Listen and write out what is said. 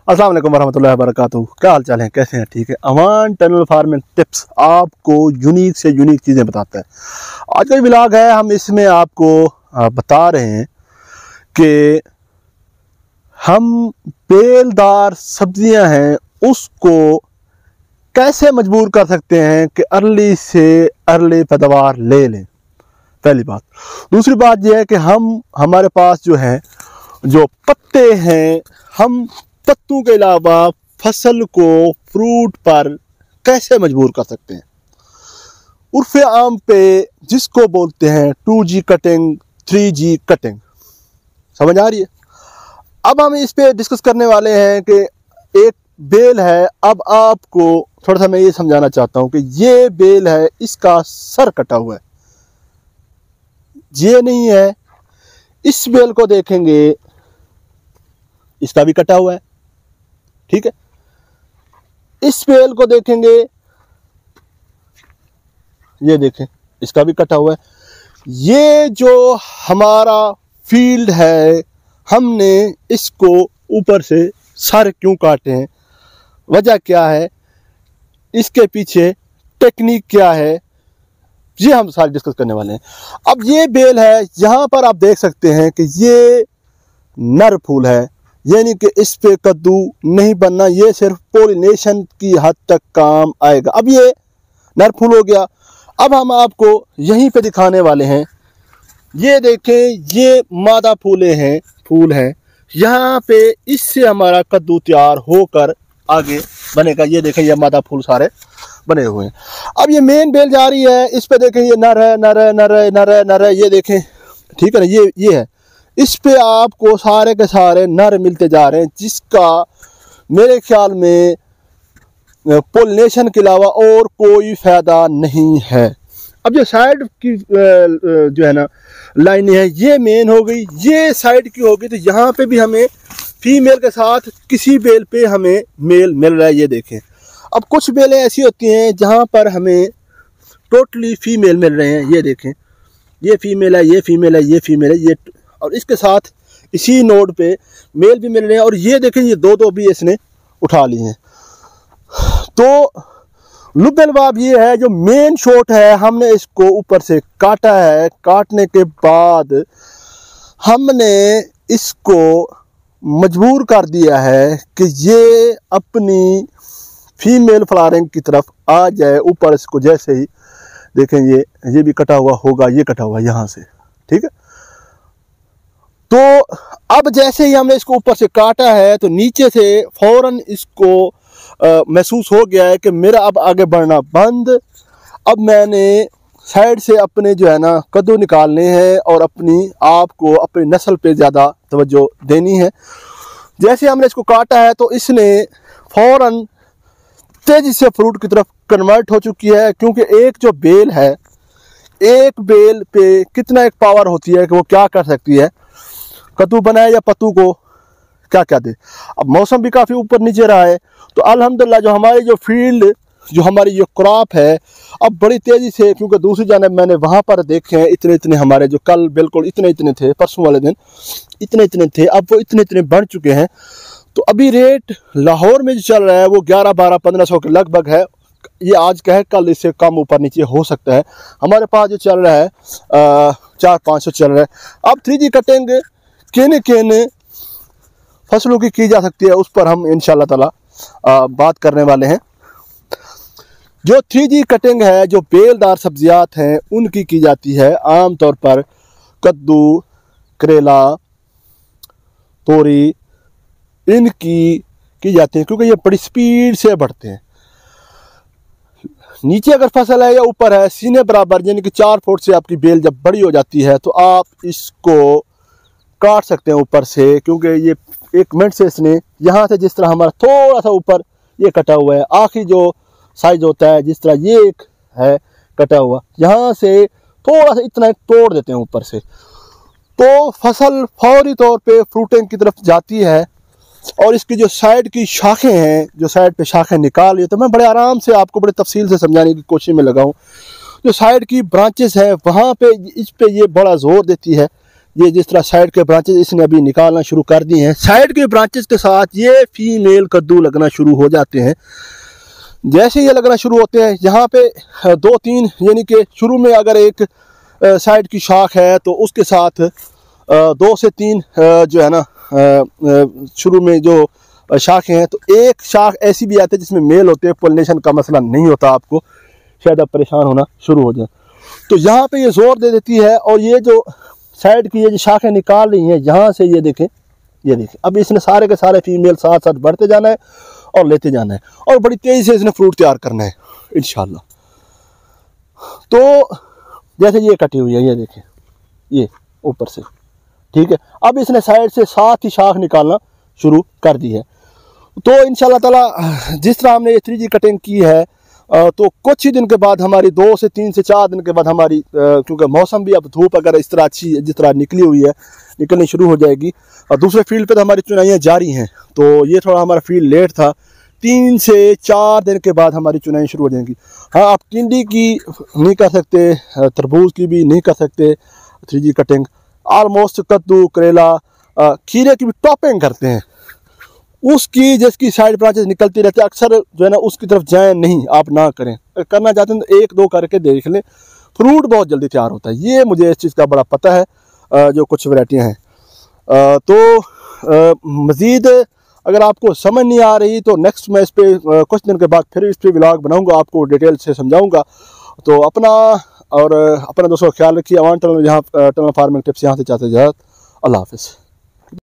अस्सलाम वालेकुम वरहमतुल्लाहि वबरकातुहू। क्या हाल चाल है, कैसे हैं? ठीक है। अमान टनल फार्मिंग टिप्स आपको यूनिक से यूनिक चीज़ें बताता है। आज का व्लॉग है, हम इसमें आपको बता रहे हैं कि हम बेलदार सब्जियां हैं उसको कैसे मजबूर कर सकते हैं कि अर्ली से अर्ली पैदावार ले लें। पहली बात। दूसरी बात यह है कि हमारे पास जो पत्ते हैं, हम पत्तों के अलावा फसल को फ्रूट पर कैसे मजबूर कर सकते हैं। उर्फ आम पे जिसको बोलते हैं 2G कटिंग, 3G कटिंग। समझ आ रही है? अब हम इस पे डिस्कस करने वाले हैं कि एक बेल है। अब आपको थोड़ा सा मैं ये समझाना चाहता हूं कि ये बेल है, इसका सर कटा हुआ है, ये नहीं है। इस बेल को देखेंगे, इसका भी कटा हुआ है, ठीक है। इस बेल को देखेंगे, ये देखें, इसका भी कटा हुआ है। ये जो हमारा फील्ड है, हमने इसको ऊपर से सर क्यों काटे हैं, वजह क्या है, इसके पीछे टेक्निक क्या है, ये हम सारे डिस्कस करने वाले हैं। अब ये बेल है, यहां पर आप देख सकते हैं कि ये नर फूल है, यानी कि इस पे कद्दू नहीं बनना, ये सिर्फ पोलिनेशन की हद तक काम आएगा। अब ये नर फूल हो गया। अब हम आपको यहीं पे दिखाने वाले हैं। ये देखें, ये मादा फूल हैं, यहाँ पे इससे हमारा कद्दू तैयार होकर आगे बनेगा। ये देखें, ये मादा फूल सारे बने हुए हैं। अब ये मेन बेल जा रही है, इस पे देखें, ये नर है, नर है, नर है, नर है, नर है, ये देखें, ठीक है ना। ये है, इस पे आपको सारे के सारे नर मिलते जा रहे हैं, जिसका मेरे ख्याल में पोलिनेशन के अलावा और कोई फायदा नहीं है। अब जो साइड की जो है ना लाइन है, ये मेन हो गई, ये साइड की होगी, तो यहाँ पे भी हमें फीमेल के साथ किसी बेल पे हमें मेल मिल रहा है। ये देखें, अब कुछ बेलें ऐसी होती हैं जहाँ पर हमें टोटली फीमेल मिल रहे हैं। ये देखें, ये फीमेल है, ये फीमेल है, ये फीमेल है, ये, और इसके साथ इसी नोड पे मेल भी मिल रहे हैं। और ये देखें, ये दो भी इसने उठा लिए हैं। तो लुबेलबाब ये है जो मेन शॉट है, हमने इसको ऊपर से काटा है। काटने के बाद हमने इसको मजबूर कर दिया है कि ये अपनी फीमेल फ्लावरिंग की तरफ आ जाए। ऊपर इसको जैसे ही देखें, ये भी कटा हुआ होगा, ये कटा हुआ यहाँ से, ठीक है। तो अब जैसे ही हमने इसको ऊपर से काटा है, तो नीचे से फौरन इसको महसूस हो गया है कि मेरा अब आगे बढ़ना बंद। अब मैंने साइड से अपने जो है ना कद्दू निकालने हैं और अपनी आप को अपनी नस्ल पे ज़्यादा तवज्जो देनी है। जैसे हमने इसको काटा है, तो इसने फौरन तेज़ी से फ्रूट की तरफ कन्वर्ट हो चुकी है। क्योंकि एक जो बेल है, एक बेल पे कितना एक पावर होती है कि वो क्या कर सकती है, कद्दू बनाए या पत्तू को क्या क्या दे। अब मौसम भी काफ़ी ऊपर नीचे रहा है, तो अल्हम्दुलिल्लाह जो हमारी जो फील्ड, जो हमारी जो क्रॉप है, अब बड़ी तेज़ी से, क्योंकि दूसरी जानब मैंने वहाँ पर देखे हैं इतने हमारे जो कल बिल्कुल इतने थे, परसों वाले दिन इतने थे, अब वो इतने बढ़ चुके हैं। तो अभी रेट लाहौर में जो चल रहा है वो 11, 12, 1500 के लगभग है। ये आज का है, कल इससे कम ऊपर नीचे हो सकता है। हमारे पास जो चल रहा है 400-500 चल रहा है। अब 3G कटिंग किन फसलों की जा सकती है, उस पर हम इंशाल्लाह ताला बात करने वाले हैं। जो 3G कटिंग है, जो बेलदार सब्जियात हैं, उनकी की जाती है आम तौर पर कद्दू, करेला, तोरी, इनकी की जाती है, क्योंकि ये बड़ी स्पीड से बढ़ते हैं। नीचे अगर फसल है या ऊपर है, सीने बराबर, यानी कि 4 फुट से आपकी बेल जब बड़ी हो जाती है, तो आप इसको काट सकते हैं ऊपर से। क्योंकि ये एक मिनट से इसने यहाँ से जिस तरह हमारा थोड़ा सा ऊपर ये कटा हुआ है, आखिरी जो साइज होता है, जिस तरह ये एक है कटा हुआ, यहाँ से थोड़ा सा इतना तोड़ देते हैं ऊपर से, तो फसल फौरी तौर पे फ्रूटिंग की तरफ जाती है। और इसकी जो साइड की शाखें हैं, जो साइड पे शाखें निकाल रही है, तो मैं बड़े आराम से आपको बड़े तफसील से समझाने की कोशिश में लगा हूँ। जो साइड की ब्रांचेस है, वहाँ पे इस पे ये बड़ा जोर देती है ये जिस तरह साइड के ब्रांचेस इसने अभी निकालना शुरू कर दिए हैं। साइड के ब्रांचेस के साथ ये फीमेल कद्दू लगना शुरू हो जाते हैं। जैसे ये लगना शुरू होते हैं, यहाँ पे 2-3 यानी कि शुरू में अगर एक साइड की शाख है तो उसके साथ 2 से 3 जो है ना शुरू में जो शाखें हैं, तो एक शाख ऐसी भी आती है जिसमें मेल होते हैं, पोलिनेशन का मसला नहीं होता आपको, शायद आप परेशान होना शुरू हो जाए। तो यहाँ पे ये जोर दे देती है और ये जो साइड की ये जो शाखें निकाल रही हैं यहाँ से, ये देखें, ये देखें, अब इसने सारे के सारे फीमेल साथ साथ बढ़ते जाना है और लेते जाना है और बड़ी तेज़ी से इसने फ्रूट तैयार करना है इंशाल्लाह। तो जैसे ये कटी हुई है, ये देखें, ये ऊपर से, ठीक है। अब इसने साइड से 7 ही शाख निकालना शुरू कर दी है। तो इंशाल्लाह ताला जिस तरह हमने ये 3G कटिंग की है, तो कुछ ही दिन के बाद हमारी 2 से 3 से 4 दिन के बाद हमारी, क्योंकि मौसम भी अब धूप अगर इस तरह अच्छी जिस तरह निकली हुई है निकलनी शुरू हो जाएगी। और दूसरे फील्ड पे तो हमारी चुनाइयाँ जारी हैं, तो ये थोड़ा हमारा फील्ड लेट था। 3 से 4 दिन के बाद हमारी चुनाई शुरू हो जाएंगी। हाँ, आप टिंडी की नहीं कर सकते, तरबूज की भी नहीं कर सकते 3G कटिंग। ऑलमोस्ट कद्दू, करेला, खीरे की भी टॉपिंग करते हैं। उसकी जिसकी साइड ब्रांचेस निकलती रहती है, अक्सर जो है ना उसकी तरफ जाएं नहीं, आप ना करें। करना चाहते हैं तो 1-2 करके देख लें, फ्रूट बहुत जल्दी तैयार होता है। ये मुझे इस चीज़ का बड़ा पता है, जो कुछ वैरायटियाँ हैं। तो मज़ीद अगर आपको समझ नहीं आ रही तो नेक्स्ट मैं इस पर कुछ दिन के बाद फिर इस पर व्लॉग बनाऊँगा, आपको डिटेल से समझाऊँगा। तो अपना दोस्तों ख्याल रखिए। अवान टनल यहाँ टनल फार्मिंग टिप्स यहाँ से चाहते इजाज़त। अल्लाह हाफ़िज़।